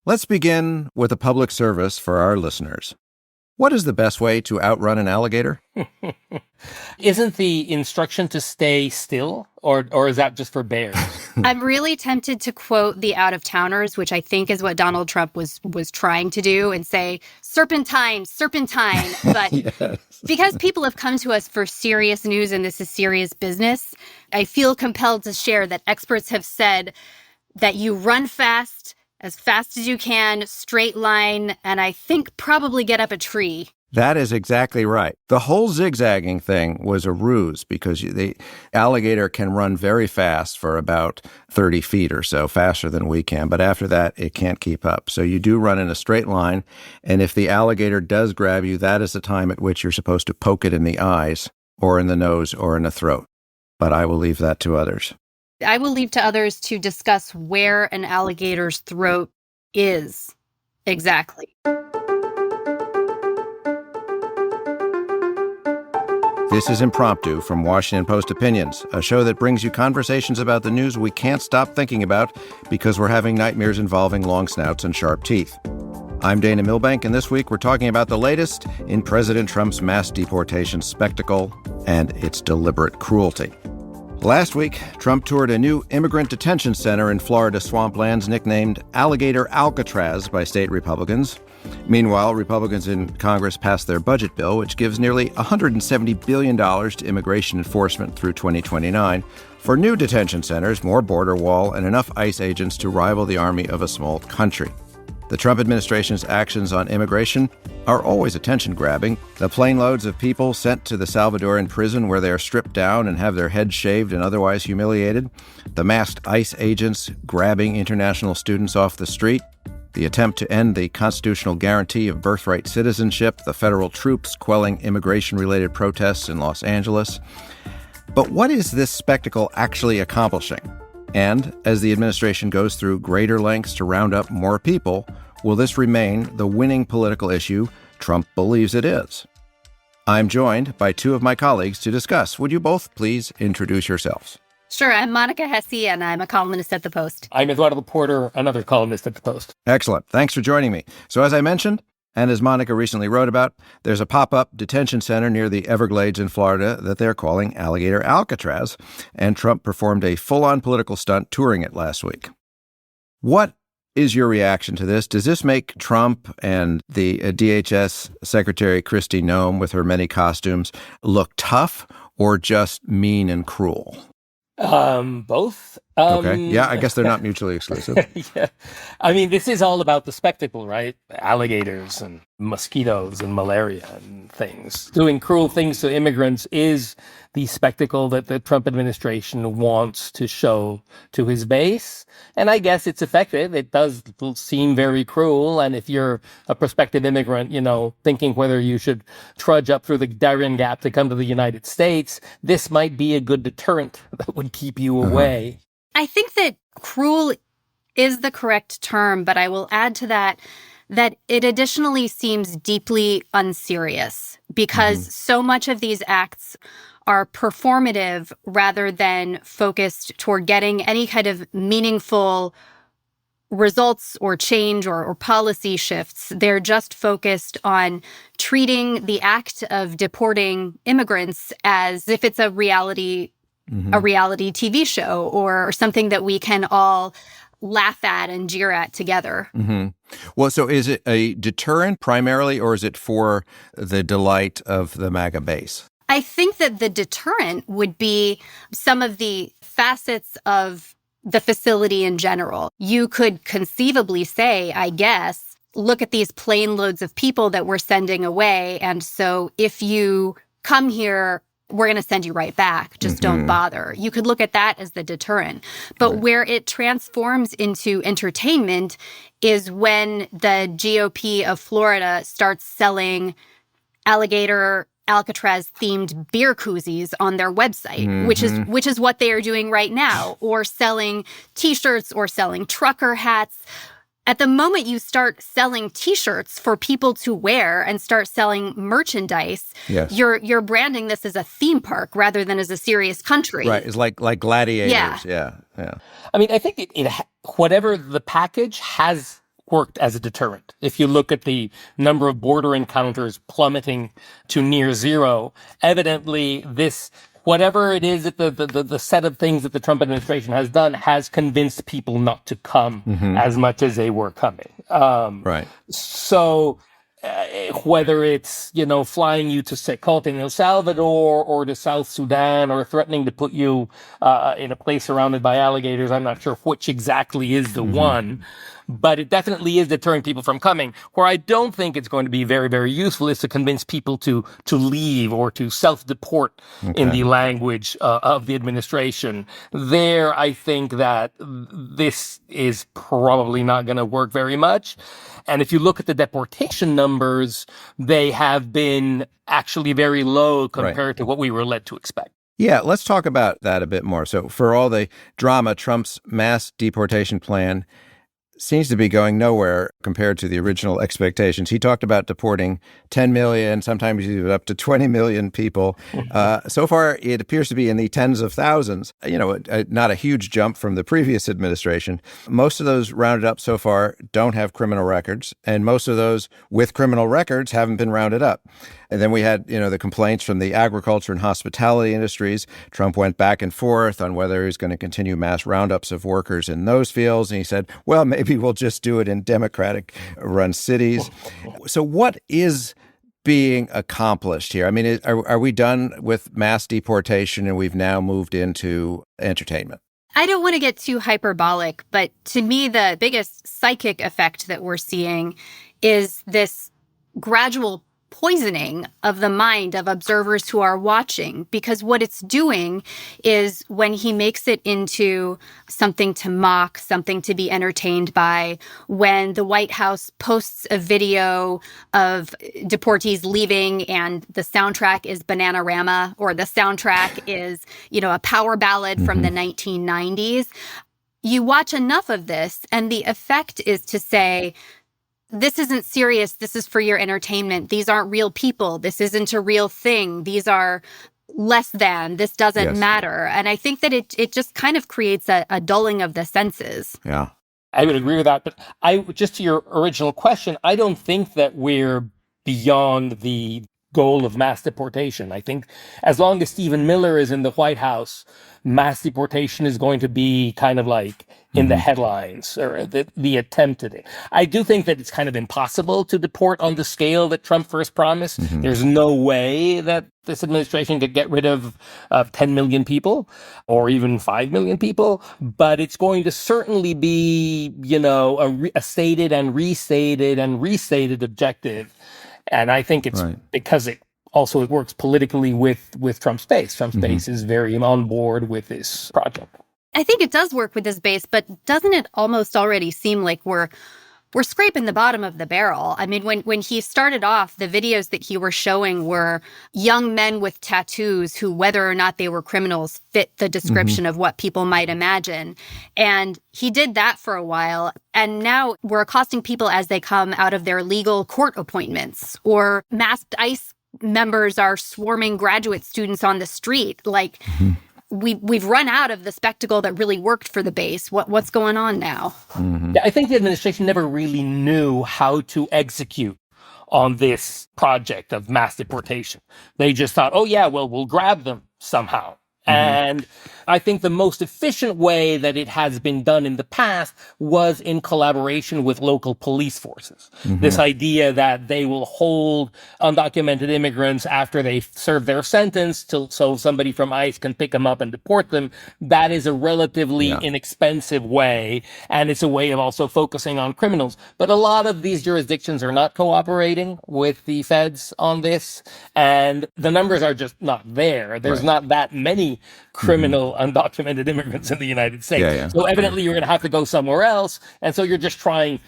Let's begin with a public service for our listeners. What is the best way to outrun an alligator? Isn't the instruction to stay still, or is that just for bears? I'm really tempted to quote the out-of-towners, which I think is what Donald Trump was trying to do, and say, serpentine, serpentine. But Yes. because people have come to us for serious news and this is serious business, I feel compelled to share that experts have said that you run fast as you can, straight line, and I think probably get up a tree. That is exactly right. The whole zigzagging thing was a ruse because the alligator can run very fast for about 30 feet or so, faster than we can. But after that, it can't keep up. So you do run in a straight line. And if the alligator does grab you, that is the time at which you're supposed to poke it in the eyes or in the nose or in the throat. But I will leave that to others. I will leave to others to discuss where an alligator's throat is exactly. This is Impromptu from Washington Post Opinions, a show that brings you conversations about the news we can't stop thinking about because we're having nightmares involving long snouts and sharp teeth. I'm Dana Milbank, and this week we're talking about the latest in President Trump's mass deportation spectacle and its deliberate cruelty. Last week, Trump toured a new immigrant detention center in Florida swamplands nicknamed Alligator Alcatraz by state Republicans. Meanwhile, Republicans in Congress passed their budget bill, which gives nearly $170 billion to immigration enforcement through 2029 for new detention centers, more border wall, and enough ICE agents to rival the army of a small country. The Trump administration's actions on immigration are always attention-grabbing. The plane loads of people sent to the Salvadoran prison where they are stripped down and have their heads shaved and otherwise humiliated. The masked ICE agents grabbing international students off the street. The attempt to end the constitutional guarantee of birthright citizenship. The federal troops quelling immigration-related protests in Los Angeles. But what is this spectacle actually accomplishing? And as the administration goes through greater lengths to round up more people, will this remain the winning political issue Trump believes it is? I'm joined by two of my colleagues to discuss. Would you both please introduce yourselves? Sure, I'm Monica Hesse, and I'm a columnist at The Post. I'm Eduardo Porter, another columnist at The Post. Excellent. Thanks for joining me. So as I mentioned, and as Monica recently wrote about, there's a pop-up detention center near the Everglades in Florida that they're calling Alligator Alcatraz, and Trump performed a full-on political stunt touring it last week. What is your reaction to this? Does this make Trump and the DHS Secretary Kristi Noem with her many costumes look tough or just mean and cruel? Both. Okay. Yeah, I guess they're not mutually exclusive. Yeah. I mean, this is all about the spectacle, right? Alligators and mosquitoes and malaria and things. Doing cruel things to immigrants is the spectacle that the Trump administration wants to show to his base. And I guess it's effective. It does seem very cruel. And if you're a prospective immigrant, thinking whether you should trudge up through the Darien Gap to come to the United States, this might be a good deterrent that would keep you away. I think that cruel is the correct term, but I will add to that it additionally seems deeply unserious because so much of these acts are performative rather than focused toward getting any kind of meaningful results or change or policy shifts. They're just focused on treating the act of deporting immigrants as if it's a reality TV show or something that we can all laugh at and jeer at together. Mm-hmm. Well, so is it a deterrent primarily, or is it for the delight of the MAGA base? I think that the deterrent would be some of the facets of the facility in general. You could conceivably say, I guess, look at these plane loads of people that we're sending away. And so if you come here, we're going to send you right back. Just don't bother. You could look at that as the deterrent. But where it transforms into entertainment is when the GOP of Florida starts selling Alligator Alcatraz themed beer koozies on their website, which is what they are doing right now, or selling T-shirts or selling trucker hats. At the moment you start selling T-shirts for people to wear and start selling merchandise, you're branding this as a theme park rather than as a serious country. Right. It's like gladiators. Yeah. I mean, I think it whatever the package has worked as a deterrent. If you look at the number of border encounters plummeting to near zero, evidently this, whatever it is that the set of things that the Trump administration has done has convinced people not to come as much as they were coming. Right. So whether it's, flying you to Secot in El Salvador or to South Sudan or threatening to put you in a place surrounded by alligators, I'm not sure which exactly is the one. But it definitely is deterring people from coming. Where I don't think it's going to be very, very useful is to convince people to leave or to self-deport in the language of the administration. There, I think that this is probably not going to work very much. And if you look at the deportation numbers, they have been actually very low compared to what we were led to expect. Yeah, let's talk about that a bit more. So for all the drama, Trump's mass deportation plan seems to be going nowhere compared to the original expectations. He talked about deporting 10 million, sometimes even up to 20 million people. So far, it appears to be in the tens of thousands, not a huge jump from the previous administration. Most of those rounded up so far don't have criminal records, and most of those with criminal records haven't been rounded up. And then we had, the complaints from the agriculture and hospitality industries. Trump went back and forth on whether he's going to continue mass roundups of workers in those fields. And he said, well, maybe we'll just do it in Democratic-run cities. So what is being accomplished here? I mean, are we done with mass deportation and we've now moved into entertainment? I don't want to get too hyperbolic, but to me, the biggest psychic effect that we're seeing is this gradual poisoning of the mind of observers who are watching, because what it's doing is when he makes it into something to mock, something to be entertained by, when the White House posts a video of deportees leaving and the soundtrack is Bananarama or the soundtrack is, a power ballad from the 1990s, you watch enough of this and the effect is to say, this isn't serious. This is for your entertainment. These aren't real people. This isn't a real thing. These are less than. This doesn't matter. And I think that it just kind of creates a dulling of the senses. Yeah. I would agree with that. But just to your original question, I don't think that we're beyond the goal of mass deportation. I think as long as Stephen Miller is in the White House, mass deportation is going to be kind of like in the headlines, or the attempt at it. I do think that it's kind of impossible to deport on the scale that Trump first promised. There's no way that this administration could get rid of 10 million people or even 5 million people, but it's going to certainly be, a stated and restated objective. And I think it's because it works politically with Trump's base. Trump's base is very on board with this project. I think it does work with his base, but doesn't it almost already seem like we're scraping the bottom of the barrel? I mean, when he started off, the videos that he were showing were young men with tattoos who, whether or not they were criminals, fit the description of what people might imagine. And he did that for a while. And now we're accosting people as they come out of their legal court appointments, or masked ICE members are swarming graduate students on the street. Like, we've run out of the spectacle that really worked for the base. What's going on now? Yeah, I think the administration never really knew how to execute on this project of mass deportation. They just thought, we'll grab them somehow. And I think the most efficient way that it has been done in the past was in collaboration with local police forces. This idea that they will hold undocumented immigrants after they serve their sentence so somebody from ICE can pick them up and deport them. That is a relatively inexpensive way, and it's a way of also focusing on criminals. But a lot of these jurisdictions are not cooperating with the feds on this, and the numbers are just not there. There's not that many criminal undocumented immigrants in the United States. So evidently you're going to have to go somewhere else. And so you're just trying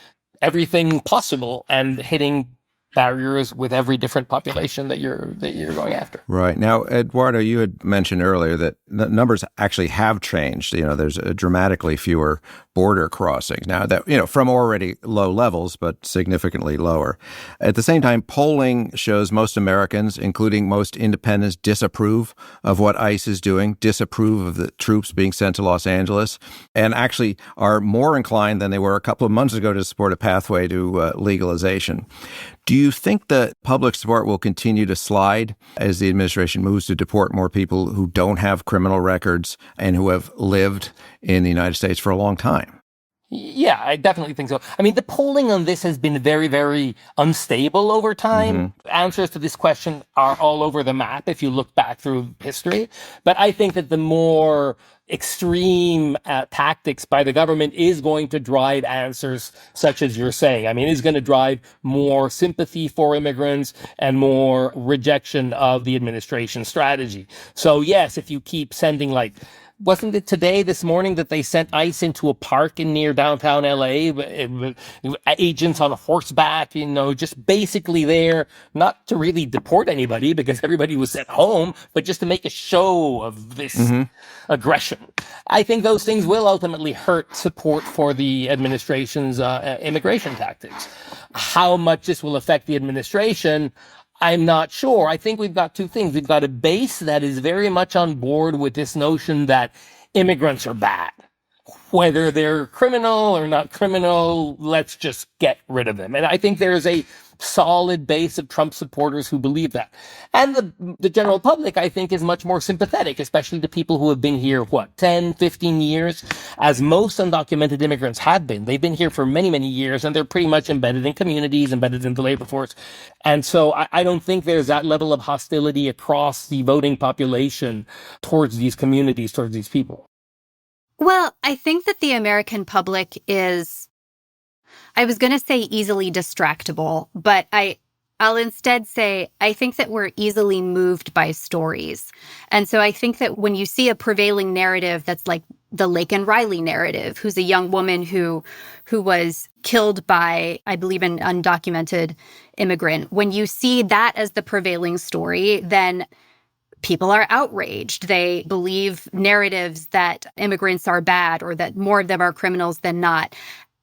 everything possible and hitting barriers with every different population that you're going after. Right. Now, Eduardo, you had mentioned earlier that the numbers actually have changed. There's dramatically fewer border crossings. Now that, from already low levels, but significantly lower. At the same time, polling shows most Americans, including most independents, disapprove of what ICE is doing, disapprove of the troops being sent to Los Angeles, and actually are more inclined than they were a couple of months ago to support a pathway to legalization. Do you think the public support will continue to slide as the administration moves to deport more people who don't have criminal records and who have lived in the United States for a long time? Yeah, I definitely think so. I mean, the polling on this has been very, very unstable over time. Answers to this question are all over the map if you look back through history. But I think that the more extreme tactics by the government is going to drive answers such as you're saying. I mean, it's going to drive more sympathy for immigrants and more rejection of the administration strategy. So yes, if you keep sending wasn't it this morning, that they sent ICE into a park near downtown LA, agents on horseback, just basically there, not to really deport anybody because everybody was sent home, but just to make a show of this aggression. I think those things will ultimately hurt support for the administration's immigration tactics. How much this will affect the administration, I'm not sure. I think we've got two things. We've got a base that is very much on board with this notion that immigrants are bad. Whether they're criminal or not criminal, let's just get rid of them. And I think there's a solid base of Trump supporters who believe that. And the general public, I think, is much more sympathetic, especially to people who have been here, 10, 15 years, as most undocumented immigrants have been. They've been here for many, many years, and they're pretty much embedded in communities, embedded in the labor force. And so I don't think there's that level of hostility across the voting population towards these communities, towards these people. Well, I think that the American public is, I was going to say easily distractible, but I'll instead say I think that we're easily moved by stories. And so I think that when you see a prevailing narrative that's like the Laken Riley narrative, who's a young woman who was killed by, I believe, an undocumented immigrant, when you see that as the prevailing story, then people are outraged. They believe narratives that immigrants are bad or that more of them are criminals than not.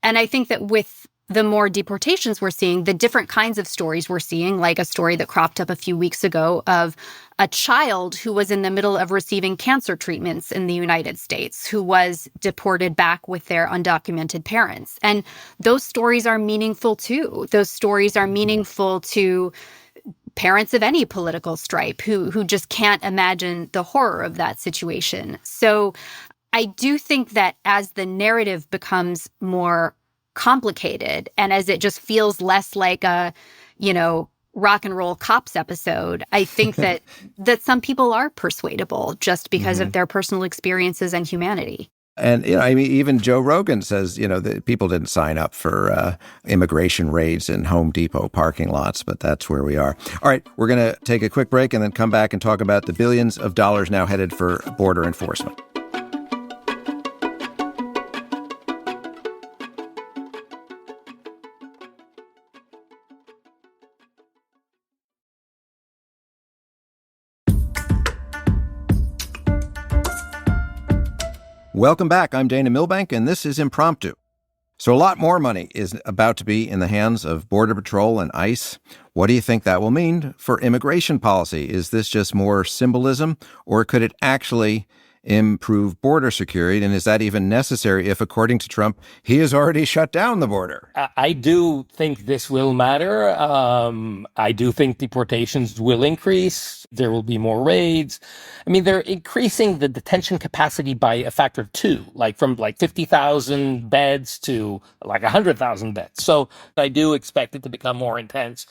And I think that with the more deportations we're seeing, the different kinds of stories we're seeing, like a story that cropped up a few weeks ago of a child who was in the middle of receiving cancer treatments in the United States, who was deported back with their undocumented parents. And those stories are meaningful too. Those stories are meaningful to parents of any political stripe who just can't imagine the horror of that situation. So I do think that as the narrative becomes more complicated and as it just feels less like a, rock and roll cops episode, I think that some people are persuadable just because of their personal experiences and humanity. And, even Joe Rogan says, that people didn't sign up for immigration raids in Home Depot parking lots, but that's where we are. All right, we're going to take a quick break and then come back and talk about the billions of dollars now headed for border enforcement. Welcome back. I'm Dana Milbank, and this is Impromptu. So a lot more money is about to be in the hands of Border Patrol and ICE. What do you think that will mean for immigration policy? Is this just more symbolism, or could it actually improve border security? And is that even necessary if, according to Trump, he has already shut down the border? I do think this will matter. I do think deportations will increase. There will be more raids. I mean, they're increasing the detention capacity by a factor of 2, from 50,000 beds to 100,000 beds. So I do expect it to become more intense.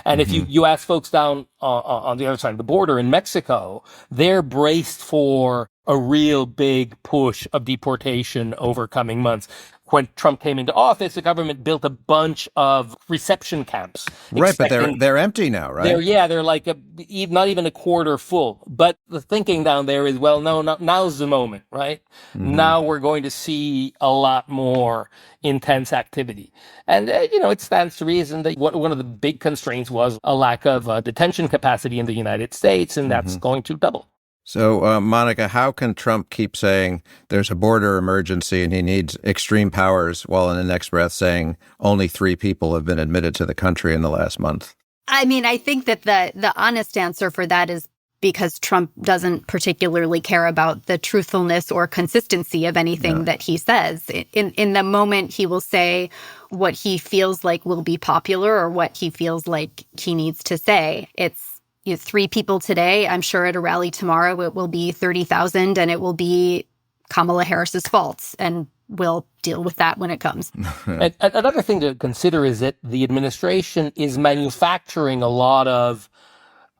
And if you ask folks down on the other side of the border in Mexico, they're braced for a real big push of deportation over coming months. When Trump came into office, the government built a bunch of reception camps. Right, but they're empty now, right? They're not even a quarter full. But the thinking down there is, now's the moment, right? Now we're going to see a lot more intense activity. And, it stands to reason that one of the big constraints was a lack of detention capacity in the United States, and that's going to double. So, Monica, how can Trump keep saying there's a border emergency and he needs extreme powers while in the next breath saying only 3 people have been admitted to the country in the last month? I mean, I think that the honest answer for that is because Trump doesn't particularly care about the truthfulness or consistency of anything that he says. In the moment, he will say what he feels like will be popular or what he feels like he needs to say. It's 3 people today. I'm sure at a rally tomorrow it will be 30,000, and it will be Kamala Harris's fault. And we'll deal with that when it comes. And another thing to consider is that the administration is manufacturing a lot of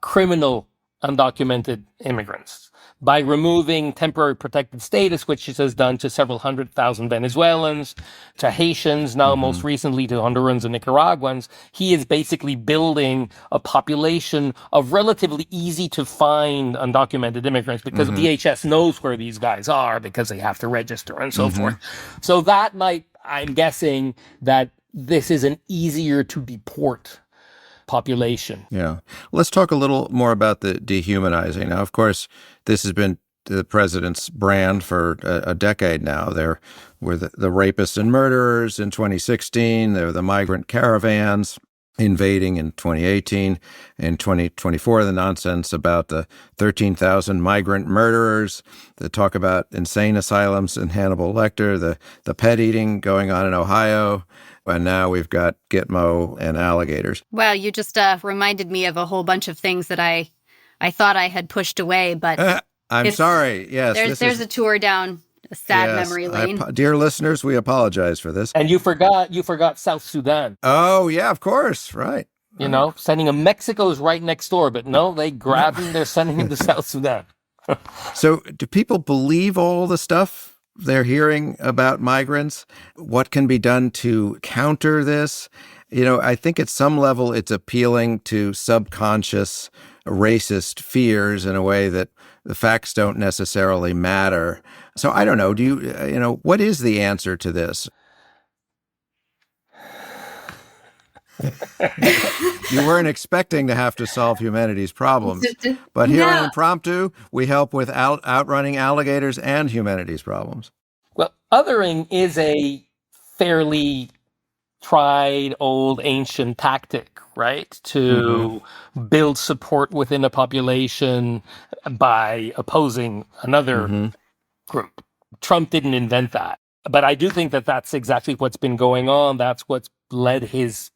criminal undocumented immigrants by removing temporary protected status, which it has done to several 100,000 Venezuelans, to Haitians, now most recently to Hondurans and Nicaraguans. He is basically building a population of relatively easy to find undocumented immigrants because DHS knows where these guys are because they have to register and so forth. So that I'm guessing that this is an easier to deport population. Yeah. Let's talk a little more about the dehumanizing. Now, of course, this has been the president's brand for a decade now. There were the rapists and murderers in 2016. There were the migrant caravans invading in 2018. In 2024, the nonsense about the 13,000 migrant murderers, the talk about insane asylums in Hannibal Lecter, the pet eating going on in Ohio. And now we've got Gitmo and alligators. Well, you just reminded me of a whole bunch of things that I thought I had pushed away, but I'm sorry. Yes, there's a tour down a sad memory lane. Dear listeners, we apologize for this. And you forgot South Sudan. Oh, yeah, of course. Right. Sending him. Mexico's right next door, but no, they grab him. They're sending him to South Sudan. So do people believe all the stuff they're hearing about migrants? What can be done to counter this? I think at some level it's appealing to subconscious racist fears in a way that the facts don't necessarily matter. So I don't know. Do you, what is the answer to this? You weren't expecting to have to solve humanity's problems, but here on Impromptu, we help with outrunning alligators and humanity's problems. Well, othering is a fairly tried, old, ancient tactic, right? To build support within a population by opposing another group. Trump didn't invent that. But I do think that that's exactly what's been going on. That's what's led his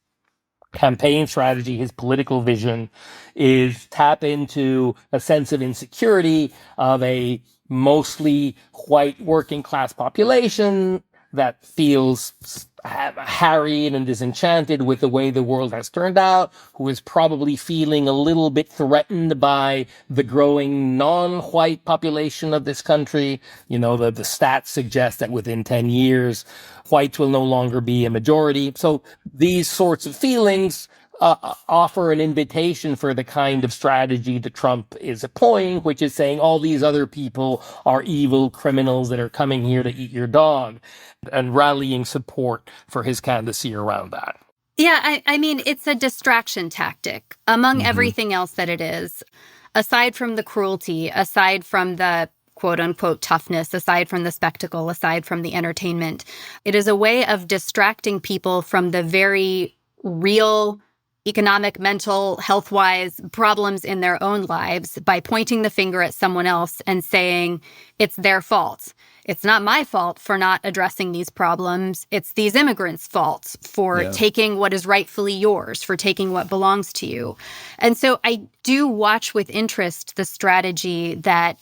campaign strategy, his political vision, is tap into a sense of insecurity of a mostly white working class population that feels harried and disenchanted with the way the world has turned out, who is probably feeling a little bit threatened by the growing non-white population of this country. The stats suggest that within 10 years, whites will no longer be a majority. So these sorts of feelings offer an invitation for the kind of strategy that Trump is employing, which is saying all these other people are evil criminals that are coming here to eat your dog, and rallying support for his candidacy around that. Yeah, I mean, it's a distraction tactic among everything else that it is. Aside from the cruelty, aside from the quote unquote toughness, aside from the spectacle, aside from the entertainment, it is a way of distracting people from the very real economic, mental, health-wise problems in their own lives by pointing the finger at someone else and saying, it's their fault. It's not my fault for not addressing these problems. It's these immigrants' fault for taking what is rightfully yours, for taking what belongs to you. And so I do watch with interest the strategy that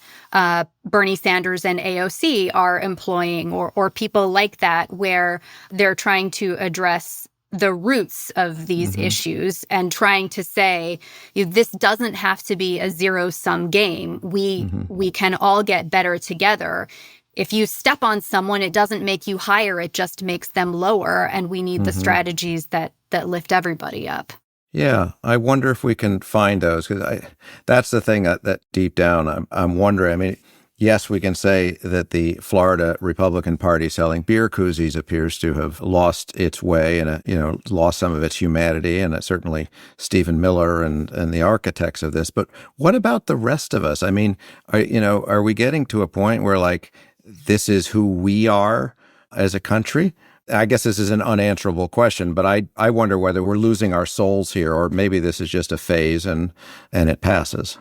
Bernie Sanders and AOC are employing, or people like that, where they're trying to address the roots of these issues and trying to say, this doesn't have to be a zero-sum game. We can all get better together. If you step on someone, it doesn't make you higher, it just makes them lower. And we need the strategies that lift everybody up. Yeah, I wonder if we can find those, because that's the thing that deep down I'm wondering. I mean, Yes, we can say that the Florida Republican Party selling beer koozies appears to have lost its way and, lost some of its humanity. And certainly Stephen Miller and the architects of this. But what about the rest of us? I mean, are we getting to a point where, like, this is who we are as a country? I guess this is an unanswerable question, but I wonder whether we're losing our souls here, or maybe this is just a phase and it passes.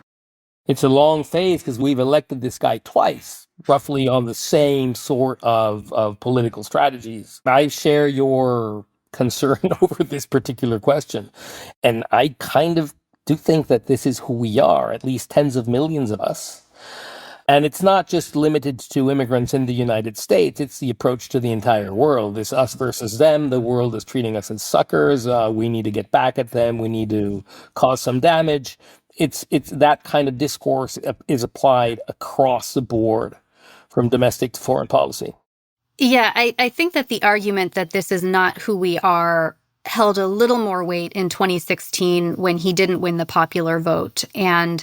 It's a long phase because we've elected this guy twice, roughly on the same sort of political strategies. I share your concern over this particular question. And I kind of do think that this is who we are, at least tens of millions of us. And it's not just limited to immigrants in the United States. It's the approach to the entire world. It's us versus them. The world is treating us as suckers. We need to get back at them. We need to cause some damage. It's that kind of discourse is applied across the board, from domestic to foreign policy. Yeah, I think that the argument that this is not who we are held a little more weight in 2016 when he didn't win the popular vote. And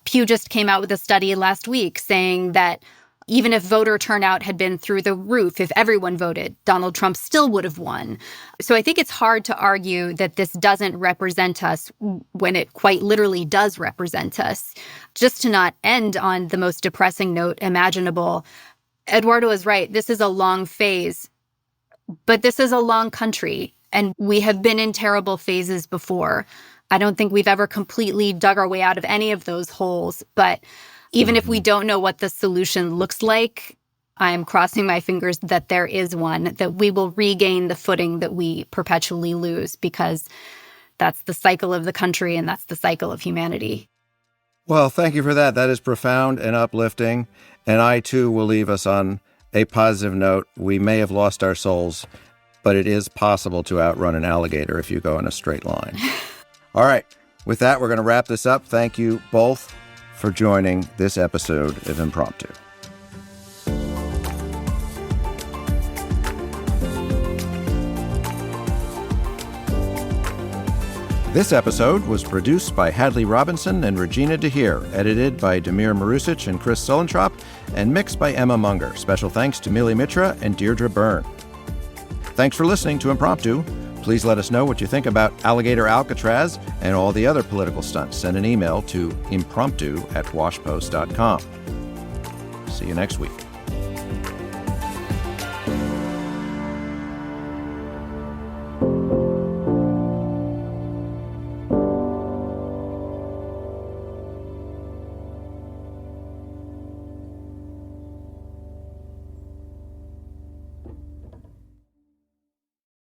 Pew just came out with a study last week saying that even if voter turnout had been through the roof, if everyone voted, Donald Trump still would have won. So I think it's hard to argue that this doesn't represent us when it quite literally does represent us. Just to not end on the most depressing note imaginable, Eduardo is right. This is a long phase, but this is a long country, and we have been in terrible phases before. I don't think we've ever completely dug our way out of any of those holes, but even if we don't know what the solution looks like, I'm crossing my fingers that there is one, that we will regain the footing that we perpetually lose, because that's the cycle of the country and that's the cycle of humanity. Well, thank you for that. That is profound and uplifting. And I, too, will leave us on a positive note. We may have lost our souls, but it is possible to outrun an alligator if you go in a straight line. All right. With that, we're going to wrap this up. Thank you both for joining this episode of Impromptu. This episode was produced by Hadley Robinson and Regina DeHeer, edited by Damir Marusic and Chris Sulentrop, and mixed by Emma Munger. Special thanks to Mili Mitra and Deirdre Byrne. Thanks for listening to Impromptu. Please let us know what you think about Alligator Alcatraz and all the other political stunts. Send an email to impromptu@washpost.com. See you next week.